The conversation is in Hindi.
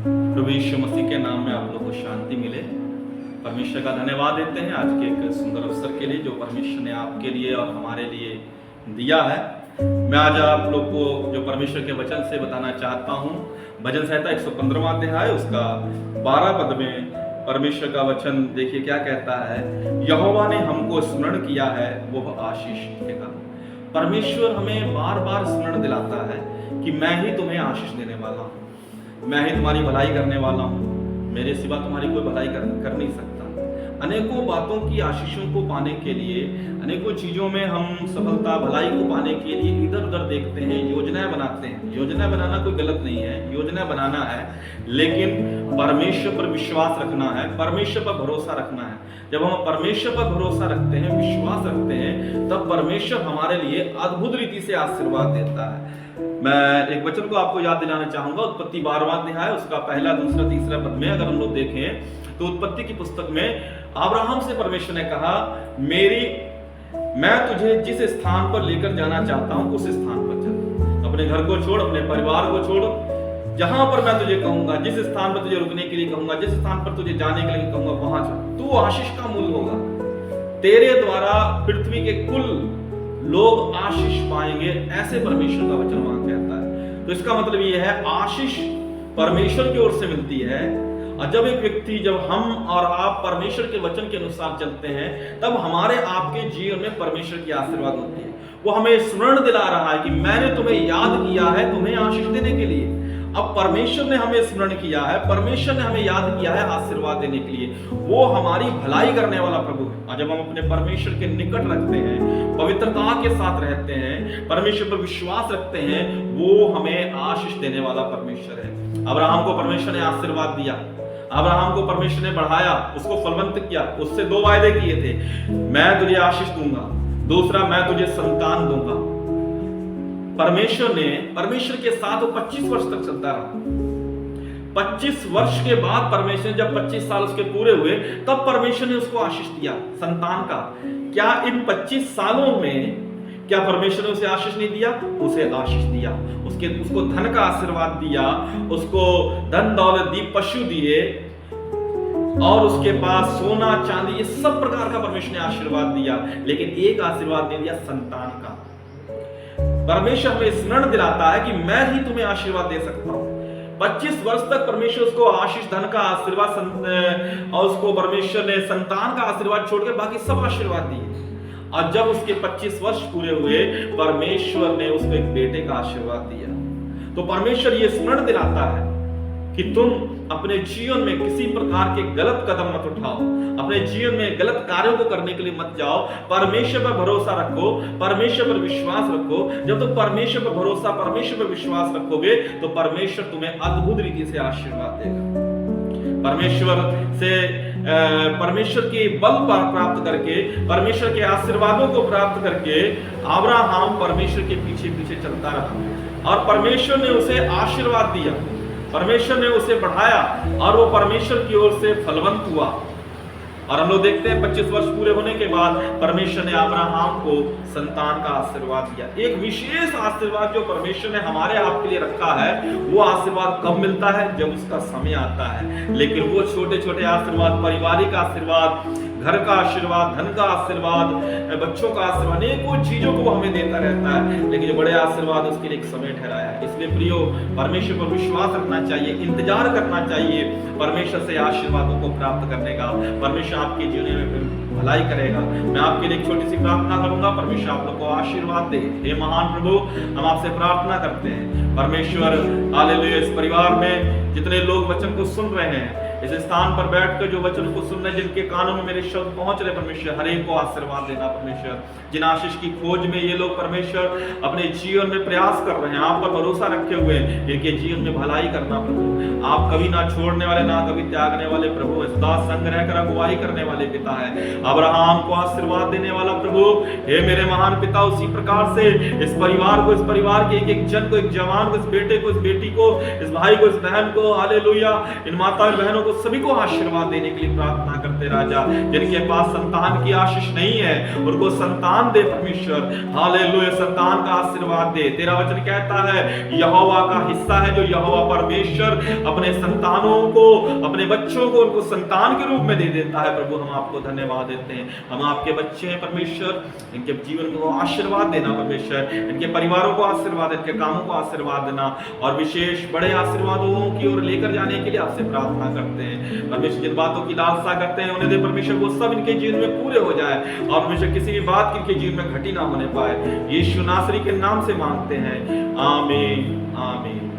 प्रभु यीशु मसीह के नाम में आप लोग को शांति मिले। परमेश्वर का धन्यवाद देते हैं आज के एक सुंदर अवसर के लिए जो परमेश्वर ने आपके लिए और हमारे लिए दिया है। मैं आज आप लोग को जो परमेश्वर के वचन से बताना चाहता हूँ, भजन संहिता 115वां अध्याय उसका 12 पद में परमेश्वर का वचन देखिए क्या कहता है। यहोवा ने हमको स्मरण किया है, वो आशीष देगा। परमेश्वर हमें बार बार स्मरण दिलाता है कि मैं ही तुम्हें आशीष देने वाला हूँ, मैं ही तुम्हारी भलाई करने वाला हूँ, मेरे सिवा तुम्हारी कोई भलाई कर नहीं सकता। अनेकों बातों की आशीषों को पाने के लिए, अनेकों चीजों में हम सफलता भलाई को पाने के लिए इधर उधर देखते हैं, योजनाएं बनाते हैं। योजना बनाना कोई गलत नहीं है, योजना बनाना है, लेकिन परमेश्वर पर विश्वास रखना है, परमेश्वर पर भरोसा रखना है। जब हम परमेश्वर पर भरोसा रखते हैं, विश्वास रखते हैं, तब परमेश्वर हमारे लिए अद्भुत रीति से आशीर्वाद देता है। मैं एक वचन को आपको याद दिलाना चाहूंगा, उत्पत्ति 12वां अध्याय उसका पहला, दूसरा, तीसरा पद में अगर हम लोग देखें तो उत्पत्ति की पुस्तक में अब्राहम से परमेश्वर ने कहा, मैं तुझे जिस स्थान पर लेकर जाना चाहता हूं उस स्थान पर चल। अपने घर को छोड़, अपने परिवार को छोड़, जहां पर मैं तुझे कहूंगा, जिस स्थान पर तुझे रुकने के लिए कहूंगा, जिस स्थान पर तुझे जाने के लिए कहूंगा, वहां चल। तू आशीष का मूल होगा, तेरे द्वारा पृथ्वी के कुल लोग आशीष पाएंगे, ऐसे परमेश्वर का वचन वहां कहता है। तो इसका मतलब यह है, आशीष परमेश्वर की ओर से मिलती है। और जब एक व्यक्ति, जब हम और आप परमेश्वर के वचन के अनुसार चलते हैं, तब हमारे आपके जीवन में परमेश्वर की आशीर्वाद होती है। वो हमें स्मरण दिला रहा है कि मैंने तुम्हें याद किया है तुम्हें आशीष देने के लिए। अब परमेश्वर ने हमें स्मरण किया है, परमेश्वर ने हमें याद किया है आशीर्वाद देने के लिए। वो हमारी भलाई करने वाला प्रभु है। और जब हम अपने परमेश्वर के निकट रखते हैं, पवित्रता के साथ रहते हैं, परमेश्वर पर विश्वास रखते हैं, वो हमें आशीष देने वाला परमेश्वर है। अब्राहम को परमेश्वर ने आशीर्वाद दिया, अब्राहम को परमेश्वर ने बढ़ाया, उसको फलवंत किया, उससे 2 वायदे किए थे, मैं तुझे आशीष दूंगा, दूसरा मैं तुझे संतान दूंगा। परमेश्वर के साथ वो 25 वर्ष तक चलता रहा। 25 वर्ष के बाद परमेश्वर, जब 25 साल उसके पूरे हुए, तब परमेश्वर ने उसको आशीष दिया संतान का। क्या इन 25 सालों में क्या परमेश्वर ने उसे आशीष नहीं दिया? उसे आशीष दिया, उसको धन का आशीर्वाद दिया, उसको धन दौलत दी, पशु दिए, और उसके पास सोना चांदी, ये सब प्रकार का परमेश्वर ने आशीर्वाद दिया। लेकिन एक आशीर्वाद नहीं दिया, संतान का। परमेश्वर हमें स्मरण दिलाता है कि मैं ही तुम्हें आशीर्वाद दे सकता हूं। 25 वर्ष तक परमेश्वर उसको आशीष, धन का आशीर्वाद, और उसको परमेश्वर ने संतान का आशीर्वाद छोड़कर बाकी सब आशीर्वाद दिए। और जब उसके 25 वर्ष पूरे हुए, परमेश्वर ने उसको एक बेटे का आशीर्वाद दिया। तो परमेश्वर ये स्मरण दिलाता है कि तुम अपने जीवन में किसी प्रकार के गलत कदम मत उठाओ, अपने जीवन में गलत कार्यों को करने के लिए मत जाओ। परमेश्वर पर भरोसा रखो, परमेश्वर पर विश्वास रखो। जब तुम परमेश्वर पर भरोसा, परमेश्वर पर विश्वास रखोगे, तो परमेश्वर तुम्हें अद्भुत रीति से आशीर्वाद देगा। परमेश्वर के बल प्राप्त करके, परमेश्वर के आशीर्वादों को प्राप्त करके अब्राहम परमेश्वर के पीछे पीछे चलता रहा, और परमेश्वर ने उसे आशीर्वाद दिया, परमेश्वर ने उसे बढ़ाया, और वो परमेश्वर की ओर से फलवंत हुआ। और हम लोग देखते हैं 25 वर्ष पूरे होने के बाद परमेश्वर ने अब्राहम को संतान का आशीर्वाद दिया। एक विशेष आशीर्वाद जो परमेश्वर ने हमारे आपके लिए रखा है, वो आशीर्वाद कब मिलता है? जब उसका समय आता है। लेकिन वो छोटे छोटे आशीर्वाद, पारिवारिक आशीर्वाद, घर का आशीर्वाद, धन का आशीर्वाद, बच्चों का आशीर्वाद, अनेकों चीजों को हमें देता रहता है। लेकिन जो बड़े आशीर्वाद, उसके लिए एक समय ठहराया है। इसलिए प्रियो, परमेश्वर पर विश्वास रखना चाहिए, इंतजार करना चाहिए परमेश्वर से आशीर्वादों को प्राप्त करने का। परमेश्वर आपके जीवन में भलाई करेगा। मैं आपके लिए एक छोटी सी प्रार्थना करूंगा, परमेश्वर आप लोग को आशीर्वाद दे। हे महान प्रभु, हम आपसे प्रार्थना करते हैं परमेश्वर, हालेलुया, इस परिवार में जितने लोग वचन को सुन रहे हैं, इस स्थान पर बैठकर जो वचन को सुन रहे, जिनके कानों में मेरे शब्द पहुंच रहे, परमेश्वर हर एक को आशीर्वाद देना। परमेश्वर, जिन आशीष की खोज में ये लोग परमेश्वर अपने जीवन में प्रयास कर रहे हैं, आप पर भरोसा रखे हुए, इनके जीवन में भलाई करना प्रभु। आप कभी ना छोड़ने वाले, ना कभी त्यागने वाले प्रभु है। सदा संग रहकर अगुवाई करने वाले पिता है। अब्राहम को आशीर्वाद देने वाला प्रभु, हे मेरे महान पिता, उसी प्रकार से इस परिवार को, इस परिवार के एक एक जन को, एक जवान को, इस बेटे को, इस बेटी को, इस भाई को, इस बहन को, हालेलुया, इन माता और बहनों को, सभी को आशीर्वाद देने के लिए प्रार्थना करते राजा। जिनके पास संतान की आशीष नहीं है उनको संतान दे परमेश्वर, हालेलुया, संतान का आशीर्वाद दे। तेरा वचन कहता है यहोवा का हिस्सा है जो यहोवा परमेश्वर अपने संतानों को, अपने बच्चों को उनको संतान के रूप में दे देता है। प्रभु हम आपको धन्यवाद देते हैं, हम आपके बच्चे हैं परमेश्वर, इनके जीवन को आशीर्वाद देना परमेश्वर, इनके परिवारों को आशीर्वाद, इनके कामों को आशीर्वाद देना और विशेष बड़े आशीर्वादों की ओर लेकर जाने के लिए आपसे प्रार्थना करते हैं परमेश्वर। जिन बातों की लालसा करते हैं उन्हें दे परमेश्वर, वो सब इनके जीवन में पूरे हो जाए और परमेश्वर किसी भी बात की इनके जीवन में घटी ना होने पाए। यीशु नासरी के नाम से मांगते हैं, आमीन आमीन।